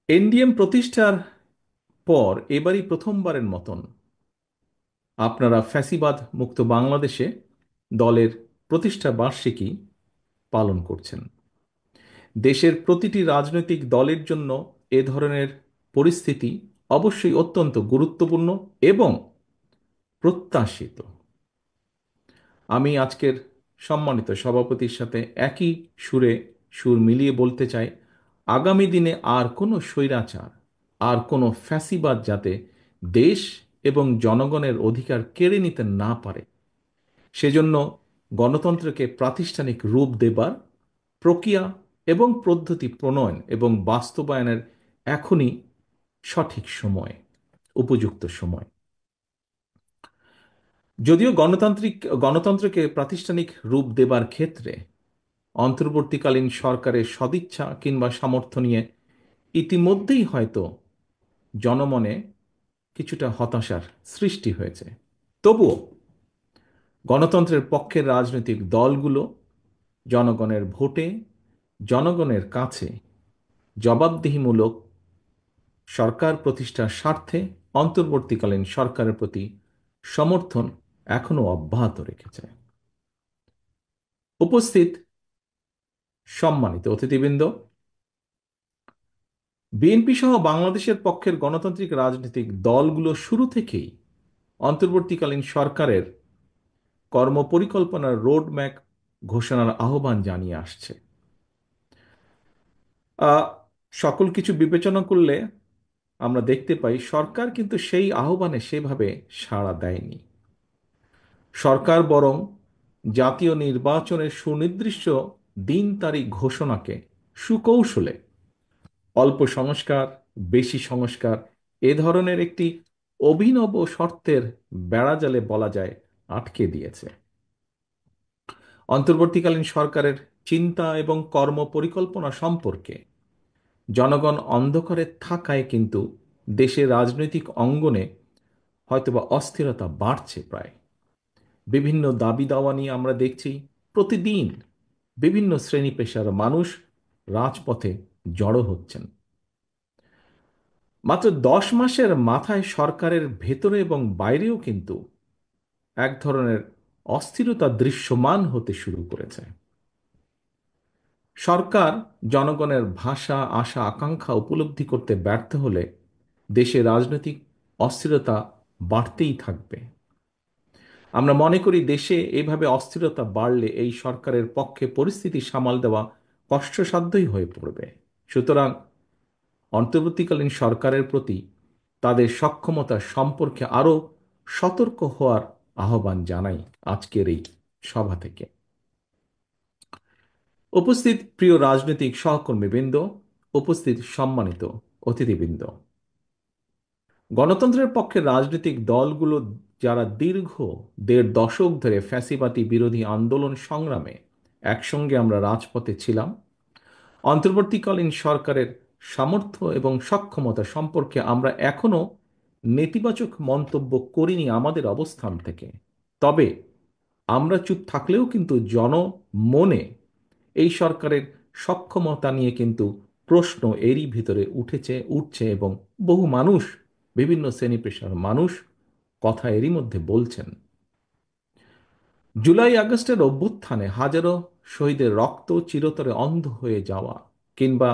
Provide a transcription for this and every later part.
NDM প্রতিষ্ঠার পর এবারই প্রথমবারের মতন আপনারা ফ্যাসিবাদ মুক্ত বাংলাদেশে দলের প্রতিষ্ঠা বার্ষিকী পালন করছেন। দেশের প্রতিটি রাজনৈতিক দলের জন্য এ ধরনের পরিস্থিতি অবশ্যই অত্যন্ত গুরুত্বপূর্ণ এবং প্রত্যাশিত। আমি আজকের সম্মানিত সভাপতির সাথে একই সুর মিলিয়ে বলতে চাই, আগামী দিনে আর কোনো স্বৈরাচার, আর কোনো ফ্যাসিবাদ যাতে দেশ এবং জনগণের অধিকার কেড়ে নিতে না পারে, সেজন্য গণতন্ত্রকে প্রাতিষ্ঠানিক রূপ দেবার প্রক্রিয়া এবং পদ্ধতি প্রণয়ন এবং বাস্তবায়নের এখনই সঠিক সময়, উপযুক্ত সময়। যদিও গণতন্ত্রকে প্রাতিষ্ঠানিক রূপ দেবার ক্ষেত্রে অন্তর্বর্তীকালীন সরকারের সদিচ্ছা কিংবা সামর্থ্য নিয়ে ইতিমধ্যেই হয়তো জনমনে কিছুটা হতাশার সৃষ্টি হয়েছে, তবুও গণতন্ত্রের পক্ষের রাজনৈতিক দলগুলো জনগণের ভোটে, জনগণের কাছে জবাবদিহিমূলক সরকার প্রতিষ্ঠার স্বার্থে অন্তর্বর্তীকালীন সরকারের প্রতি সমর্থন এখনো অব্যাহত রেখেছে। উপস্থিত সম্মানিত অতিথিবৃন্দ, বিএনপি সহ বাংলাদেশের পক্ষের গণতান্ত্রিক রাজনৈতিক দলগুলো শুরু থেকেই অন্তর্বর্তীকালীন সরকারের কর্মপরিকল্পনার রোডম্যাপ ঘোষণার আহ্বান জানিয়ে আসছে। আহ, সকল কিছু বিবেচনা করলে আমরা দেখতে পাই সরকার কিন্তু সেই আহ্বানে সেভাবে সাড়া দেয়নি। সরকার বরং জাতীয় নির্বাচনের সুনির্দিষ্ট দিন তারিখ ঘোষণাকে সুকৌশলে অল্প সংস্কার, বেশি সংস্কার এ ধরনের একটি অভিনব শর্তের বেড়াজালে বলা যায় আটকে দিয়েছে। অন্তর্বর্তীকালীন সরকারের চিন্তা এবং কর্ম পরিকল্পনা সম্পর্কে জনগণ অন্ধকারে থাকায় কিন্তু দেশের রাজনৈতিক অঙ্গনে হয়তোবা অস্থিরতা বাড়ছে। প্রায় বিভিন্ন দাবি দাওয়া নিয়ে আমরা দেখছি প্রতিদিন বিভিন্ন শ্রেণী পেশার মানুষ রাজপথে জড়ো হচ্ছেন। মাত্র 10 মাসের মাথায় সরকারের ভেতরে এবং বাইরেও কিন্তু এক ধরনের অস্থিরতা দৃশ্যমান হতে শুরু করেছে। সরকার জনগণের ভাষা, আশা, আকাঙ্ক্ষা উপলব্ধি করতে ব্যর্থ হলে দেশে রাজনৈতিক অস্থিরতা বাড়তেই থাকবে। আমরা মনে করি দেশে এভাবে অস্থিরতা বাড়লে এই সরকারের পক্ষে পরিস্থিতি সামাল দেওয়া কষ্টসাধ্যই হয়ে পড়বে। সুতরাং অন্তর্বর্তীকালীন সরকারের প্রতি তাদের সক্ষমতা সম্পর্কে আরও সতর্ক হওয়ার আহ্বান জানাই আজকের এই সভা থেকে। উপস্থিত প্রিয় রাজনৈতিক সহকর্মীবৃন্দ, উপস্থিত সম্মানিত অতিথিবৃন্দ, গণতন্ত্রের পক্ষে রাজনৈতিক দলগুলো যারা দীর্ঘ 1.5 দশক ধরে ফ্যাসিবাদী বিরোধী আন্দোলন সংগ্রামে একসঙ্গে আমরা রাজপথে ছিলাম, অন্তর্বর্তীকালীন সরকারের সামর্থ্য এবং সক্ষমতা সম্পর্কে আমরা এখনো নেতিবাচক মন্তব্য করিনি আমাদের অবস্থান থেকে। তবে আমরা চুপ থাকলেও কিন্তু জনমনে এই সরকারের সক্ষমতা নিয়ে কিন্তু প্রশ্ন এরই ভিতরে উঠছে এবং বহু মানুষ, বিভিন্ন শ্রেণী পেশার মানুষ কথা এরই মধ্যে বলছেন। জুলাই আগস্টের অভ্যুত্থানে হাজারো শহীদের রক্ত চিরতরে অন্ধ হয়ে যাওয়া কিংবা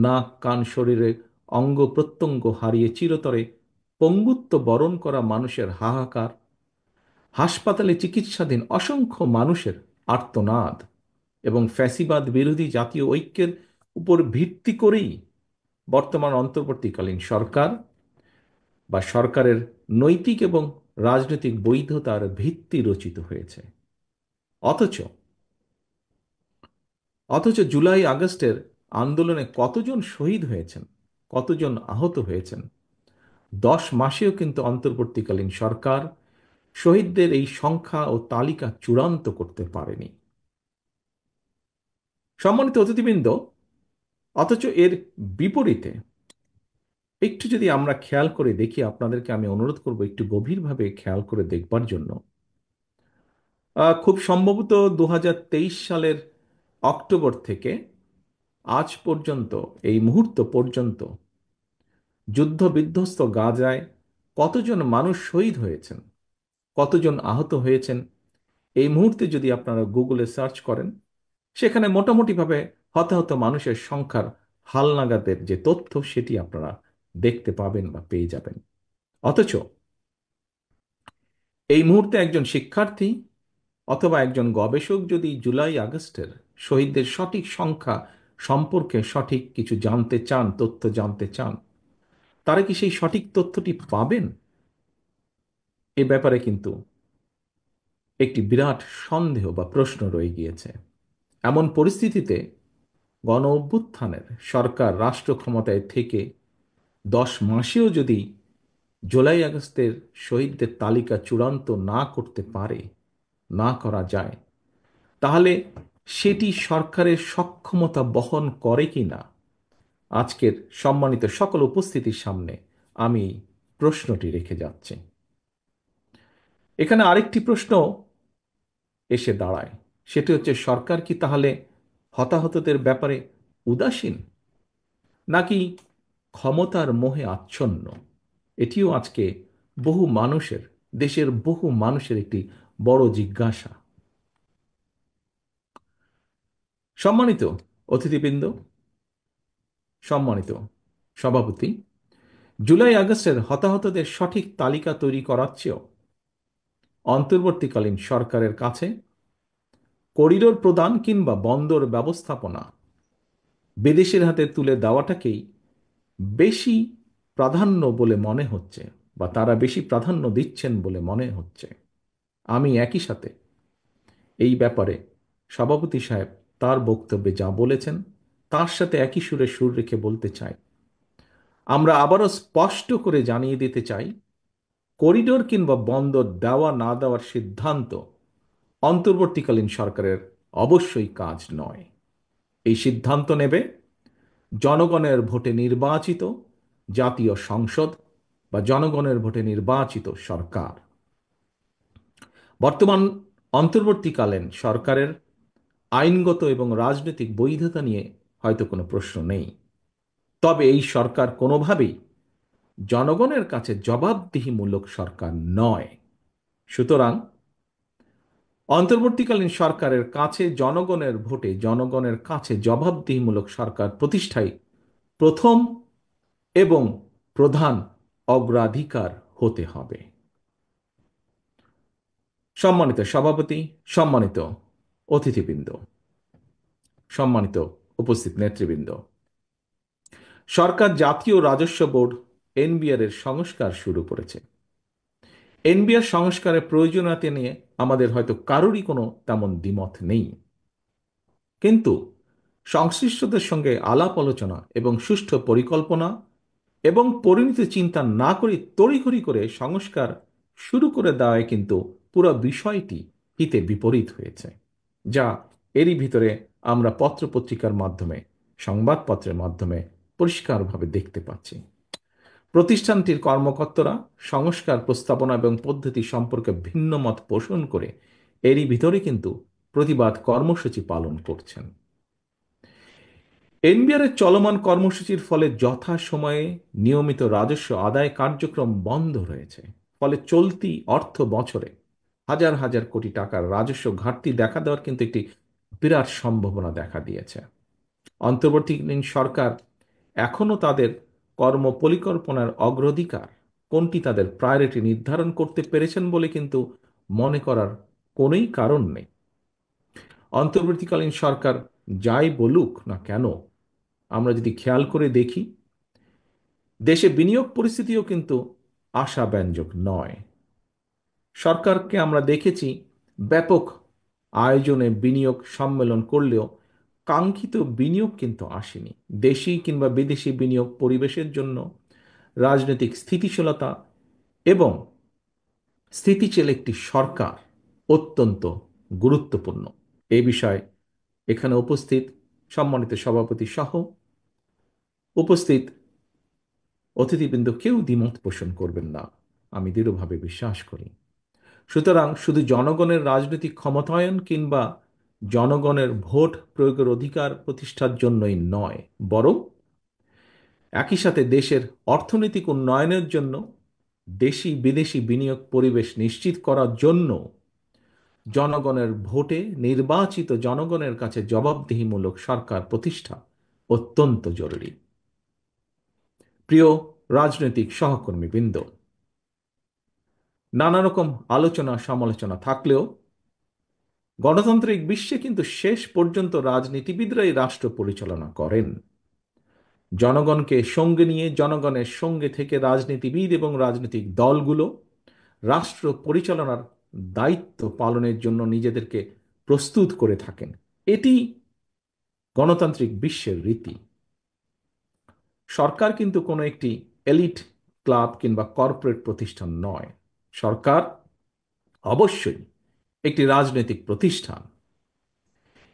নাক কান শরীরের অঙ্গ প্রত্যঙ্গ হারিয়ে চিরতরে পঙ্গুত্ব বরণ করা মানুষের হাহাকার, হাসপাতালে চিকিৎসাধীন অসংখ্য মানুষের আর্তনাদ এবং ফ্যাসিবাদ বিরোধী জাতীয় ঐক্যের উপর ভিত্তি করেই বর্তমান অন্তর্বর্তীকালীন সরকার বা সরকারের নৈতিক এবং রাজনৈতিক বৈধতার ভিত্তি রচিত হয়েছে। অথচ অথচ জুলাই আগস্টের আন্দোলনে কতজন শহীদ হয়েছেন, কতজন আহত হয়েছেন, 10 মাসেও কিন্তু অন্তর্বর্তীকালীন সরকার শহীদদের এই সংখ্যা ও তালিকা চূড়ান্ত করতে পারেনি। সম্মানিত অতিথিবৃন্দ, অথচ এর বিপরীতে একটু যদি আমরা খেয়াল করে দেখি, আপনাদেরকে আমি অনুরোধ করব একটু গভীরভাবে খেয়াল করে দেখবার জন্য। খুব সম্ভবত 2023 সালের অক্টোবর থেকে আজ পর্যন্ত, এই মুহূর্ত পর্যন্ত যুদ্ধ বিধ্বস্ত গাজায় কতজন মানুষ শহীদ হয়েছেন, কতজন আহত হয়েছেন, এই মুহূর্তে যদি আপনারা গুগলে সার্চ করেন, সেখানে মোটামুটিভাবে হতাহত মানুষের সংখ্যার হালনাগাদের যে তথ্য সেটি আপনারা দেখতে পাবেন বা পেয়ে যাবেন। অথচ এই মুহূর্তে একজন শিক্ষার্থী অথবা একজন গবেষক যদি জুলাই আগস্টের শহীদদের সঠিক সংখ্যা সম্পর্কে সঠিক কিছু জানতে চান, তথ্য জানতে চান, তারা কি সেই সঠিক তথ্যটি পাবেন? এ ব্যাপারে কিন্তু একটি বিরাট সন্দেহ বা প্রশ্ন রয়ে গিয়েছে। এমন পরিস্থিতিতে গণ অভ্যুত্থানের সরকার রাষ্ট্র ক্ষমতায় থেকে 10 মাসেও যদি জুলাই আগস্টের শহীদদের তালিকা চূড়ান্ত না করতে পারে, না করা যায়, তাহলে সেটি সরকারের সক্ষমতা বহন করে কিনা, আজকের সম্মানিত সকল উপস্থিতির সামনে আমি প্রশ্নটি রেখে যাচ্ছি। এখানে আরেকটি প্রশ্ন এসে দাঁড়ায়, সেটি হচ্ছে সরকার কি তাহলে হতাহতদের ব্যাপারে উদাসীন, নাকি ক্ষমতার মোহে আচ্ছন্ন? এটিও আজকে বহু মানুষের, দেশের বহু মানুষের একটি বড় জিজ্ঞাসা। সম্মানিত অতিথিবৃন্দ, সম্মানিত সভাপতি, জুলাই আগস্টের হতাহতদের সঠিক তালিকা তৈরি করার চেয়েও অন্তর্বর্তীকালীন সরকারের কাছে করিডোর প্রদান কিংবা বন্দর ব্যবস্থাপনা বিদেশের হাতে তুলে দেওয়াটাকেই বেশি প্রাধান্য বলে মনে হচ্ছে, বা তারা বেশি প্রাধান্য দিচ্ছেন বলে মনে হচ্ছে। আমি একই সাথে এই ব্যাপারে সভাপতি সাহেব তার বক্তব্যে যা বলেছেন তার সাথে একই সুরে সুর রেখে বলতে চাই, আমরা আবারও স্পষ্ট করে জানিয়ে দিতে চাই, করিডোর কিংবা বন্দর দেওয়া না দেওয়ার সিদ্ধান্ত অন্তর্বর্তীকালীন সরকারের অবশ্যই কাজ নয়। এই সিদ্ধান্ত নেবে জনগণের ভোটে নির্বাচিত জাতীয় সংসদ বা জনগণের ভোটে নির্বাচিত সরকার। বর্তমান অন্তর্বর্তীকালীন সরকারের আইনগত এবং রাজনৈতিক বৈধতা নিয়ে হয়তো কোনো প্রশ্ন নেই, তবে এই সরকার কোনোভাবেই জনগণের কাছে জবাবদিহিমূলক সরকার নয়। সুতরাং অন্তর্বর্তীকালীন সরকারের কাছে জনগণের ভোটে জনগণের কাছে জবাবদিহিমূলক সরকার প্রতিষ্ঠাই প্রথম এবং প্রধান অগ্রাধিকার হতে হবে। সম্মানিত সভাপতি, সম্মানিত অতিথিবৃন্দ, সম্মানিত উপস্থিত নেতৃবৃন্দ, সরকার জাতীয় রাজস্ব বোর্ড এনবিআর এর সংস্কার শুরু করেছে। এনবিআর সংস্কারের প্রয়োজনীয়তা নিয়ে আমাদের হয়তো কারোরই কোনো তেমন দ্বিমত নেই, কিন্তু সংশ্লিষ্টদের সঙ্গে আলাপ আলোচনা এবং সুষ্ঠু পরিকল্পনা এবং পরিণত চিন্তা না করে তড়িঘড়ি করে সংস্কার শুরু করে দেওয়ায় কিন্তু পুরো বিষয়টি হিতে বিপরীত হয়েছে, যা এরই ভিতরে আমরা পত্রপত্রিকার মাধ্যমে, সংবাদপত্রের মাধ্যমে পরিষ্কারভাবে দেখতে পাচ্ছি। প্রতিষ্ঠানটির কর্মকর্তারা সংস্কার প্রস্তাবনা এবং পদ্ধতি সম্পর্কে ভিন্ন মত পোষণ করে এরই ভিতরে কিন্তু প্রতিবাদ কর্মসূচি পালন করছেন। এনবিআর এর চলমান কর্মসূচির ফলে যথাসময়ে নিয়মিত রাজস্ব আদায় কার্যক্রম বন্ধ রয়েছে। ফলে চলতি অর্থ বছরে হাজার হাজার কোটি টাকার রাজস্ব ঘাটতি দেখা দেওয়ার কিন্তু একটি বিরাট সম্ভাবনা দেখা দিয়েছে। অন্তর্বর্তীকালীন সরকার এখনও তাদের কর্ম পরিকল্পনার অগ্রাধিকার কোনটি তাদের প্রায়োরিটি নির্ধারণ করতে পেরেছেন বলে কিন্তু মনে করার কোনোই কারণ নেই। অন্তর্বর্তীকালীন সরকার যাই বলুক না কেন, আমরা যদি খেয়াল করে দেখি, দেশে বিনিয়োগ পরিস্থিতিও কিন্তু আশাব্যঞ্জক নয়। সরকারকে আমরা দেখেছি ব্যাপক আয়োজনে বিনিয়োগ সম্মেলন করলেও কাঙ্ক্ষিত বিনিয়োগ কিন্তু আসেনি। দেশি কিংবা বিদেশি বিনিয়োগ পরিবেশের জন্য রাজনৈতিক স্থিতিশীলতা এবং স্থিতিশীল একটি সরকার অত্যন্ত গুরুত্বপূর্ণ। এই বিষয়ে এখানে উপস্থিত সম্মানিত সভাপতি সহ উপস্থিত অতিথিবৃন্দ কেউ দ্বিমত পোষণ করবেন না, আমি দৃঢ়ভাবে বিশ্বাস করি। সুতরাং শুধু জনগণের রাজনৈতিক ক্ষমতায়ন কিংবা জনগণের ভোট প্রয়োগের অধিকার প্রতিষ্ঠার জন্যই নয়, বরং একই সাথে দেশের অর্থনৈতিক উন্নয়নের জন্য দেশি বিদেশি বিনিয়োগ পরিবেশ নিশ্চিত করার জন্য জনগণের ভোটে নির্বাচিত জনগণের কাছে জবাবদিহিমূলক সরকার প্রতিষ্ঠা অত্যন্ত জরুরি। প্রিয় রাজনৈতিক সহকর্মীবৃন্দ, নানা রকম আলোচনা সমালোচনা থাকলেও গণতান্ত্রিক বিশ্বে কিন্তু শেষ পর্যন্ত রাজনীতিবিদরাই রাষ্ট্র পরিচালনা করেন। জনগণকে সঙ্গে নিয়ে জনগণের সঙ্গে থেকে রাজনীতিবিদ এবং রাজনৈতিক দলগুলো রাষ্ট্র পরিচালনার দায়িত্ব পালনের জন্য নিজেদেরকে প্রস্তুত করে থাকেন। এটি গণতান্ত্রিক বিশ্বের রীতি। সরকার কিন্তু কোনো একটি এলিট ক্লাব কিংবা কর্পোরেট প্রতিষ্ঠান নয়। সরকার অবশ্যই একটি রাজনৈতিক প্রতিষ্ঠান।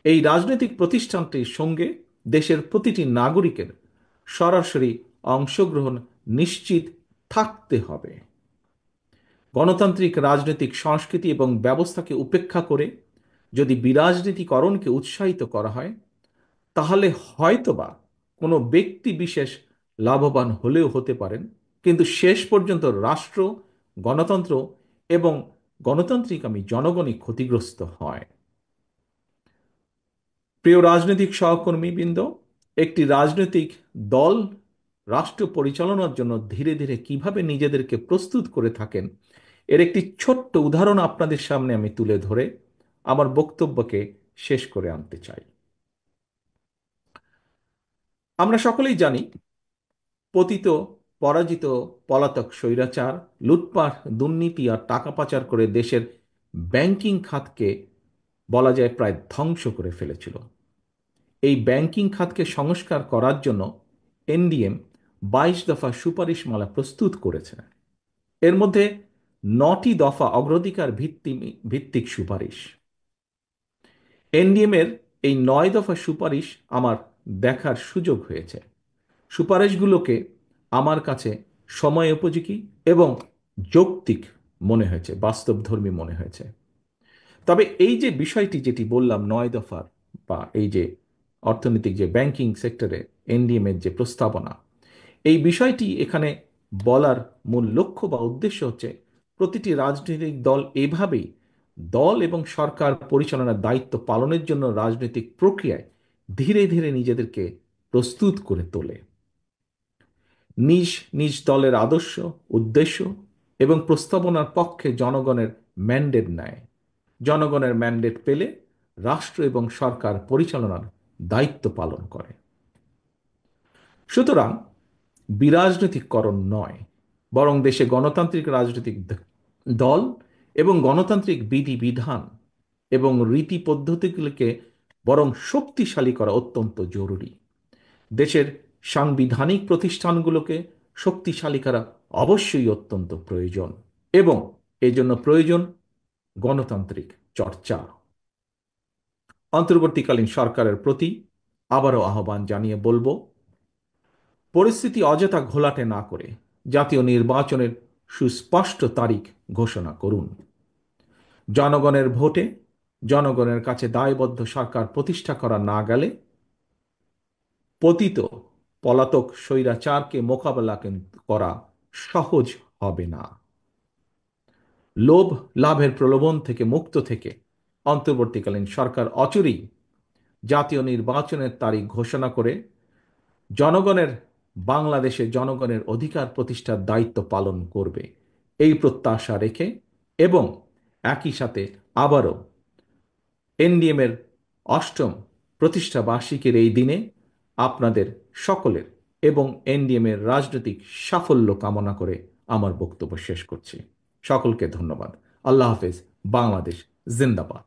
এই রাজনৈতিক প্রতিষ্ঠানটির সঙ্গে দেশের প্রতিটি নাগরিকের সরাসরি অংশগ্রহণ নিশ্চিত থাকতে হবে। গণতান্ত্রিক রাজনৈতিক সংস্কৃতি এবং ব্যবস্থাকে উপেক্ষা করে যদি বিরাজনীতিকরণকে উৎসাহিত করা হয়, তাহলে হয়তোবা কোনো ব্যক্তি বিশেষ লাভবান হলেও হতে পারেন, কিন্তু শেষ পর্যন্ত রাষ্ট্র, গণতন্ত্র এবং গণতান্ত্রিকামী জনগণই ক্ষতিগ্রস্ত হয়। প্রিয় রাজনৈতিক সহকর্মীবৃন্দ, একটি রাজনৈতিক দল রাষ্ট্র পরিচালনার জন্য ধীরে ধীরে কিভাবে নিজেদেরকে প্রস্তুত করে থাকেন, এর একটি ছোট্ট উদাহরণ আপনাদের সামনে আমি তুলে ধরে আমার বক্তব্যকে শেষ করে আনতে চাই। আমরা সকলেই জানি, পতিত পরাজিত পলাতক স্বৈরাচার লুটপাট, দুর্নীতি আর টাকা পাচার করে দেশের ব্যাংকিং খাতকে বলা যায় প্রায় ধ্বংস করে ফেলেছিল। এই ব্যাংকিং খাতকে সংস্কার করার জন্য এনডিএম 22 দফা সুপারিশমালা প্রস্তুত করেছে। এর মধ্যে 9টি দফা অগ্রাধিকার ভিত্তিক সুপারিশ। এনডিএম এর এই 9 দফা সুপারিশ আমার দেখার সুযোগ হয়েছে। সুপারিশগুলোকে আমার কাছে সময় উপযোগী এবং যৌক্তিক মনে হয়েছে, বাস্তবধর্মী মনে হয়েছে। তবে এই যে বিষয়টি যেটি বললাম 9 দফার, বা এই যে অর্থনৈতিক যে ব্যাংকিং সেক্টরে এনডিএম এর যে প্রস্তাবনা, এই বিষয়টি এখানে বলার মূল লক্ষ্য বা উদ্দেশ্য হচ্ছে প্রতিটি রাজনৈতিক দল এভাবেই দল এবং সরকার পরিচালনার দায়িত্ব পালনের জন্য রাজনৈতিক প্রক্রিয়ায় ধীরে ধীরে নিজেদেরকে প্রস্তুত করে তোলে। নিজ নিজ দলের আদর্শ, উদ্দেশ্য এবং প্রস্তাবনার পক্ষে জনগণের ম্যান্ডেট নেয়। জনগণের ম্যান্ডেট পেলে রাষ্ট্র এবং সরকার পরিচালনার দায়িত্ব পালন করে। সুতরাং বিরাজনৈতিকরণ নয়, বরং দেশে গণতান্ত্রিক রাজনৈতিক দল এবং গণতান্ত্রিক বিধিবিধান এবং রীতি পদ্ধতিগুলিকে বরং শক্তিশালী করা অত্যন্ত জরুরি। দেশের সাংবিধানিক প্রতিষ্ঠানগুলোকে শক্তিশালী করা অবশ্যই অত্যন্ত প্রয়োজন, এবং এজন্য প্রয়োজন গণতান্ত্রিক চর্চা। অন্তর্বর্তীকালীন সরকারের প্রতি আবারও আহ্বান জানিয়ে বলবো, পরিস্থিতি অযথা ঘোলাটে না করে জাতীয় নির্বাচনের সুস্পষ্ট তারিখ ঘোষণা করুন। জনগণের ভোটে জনগণের কাছে দায়বদ্ধ সরকার প্রতিষ্ঠা করা না গেলে পতিত পলাতক স্বৈরাচারকে মোকাবেলা করা সহজ হবে না। লোভ লাভের প্রলোভন থেকে মুক্ত থেকে অন্তর্বর্তীকালীন সরকার অচিরেই জাতীয় নির্বাচনের তারিখ ঘোষণা করে জনগণের বাংলাদেশে জনগণের অধিকার প্রতিষ্ঠার দায়িত্ব পালন করবে, এই প্রত্যাশা রেখে এবং একই সাথে আবারও এনডিএম এর 8ম প্রতিষ্ঠা বার্ষিকীর এই দিনে আপনাদের সকলের এবং এনডিএম এর রাজনৈতিক সাফল্য কামনা করে আমার বক্তব্য শেষ করছি। সকলকে ধন্যবাদ। আল্লাহ হাফেজ। বাংলাদেশ জিন্দাবাদ।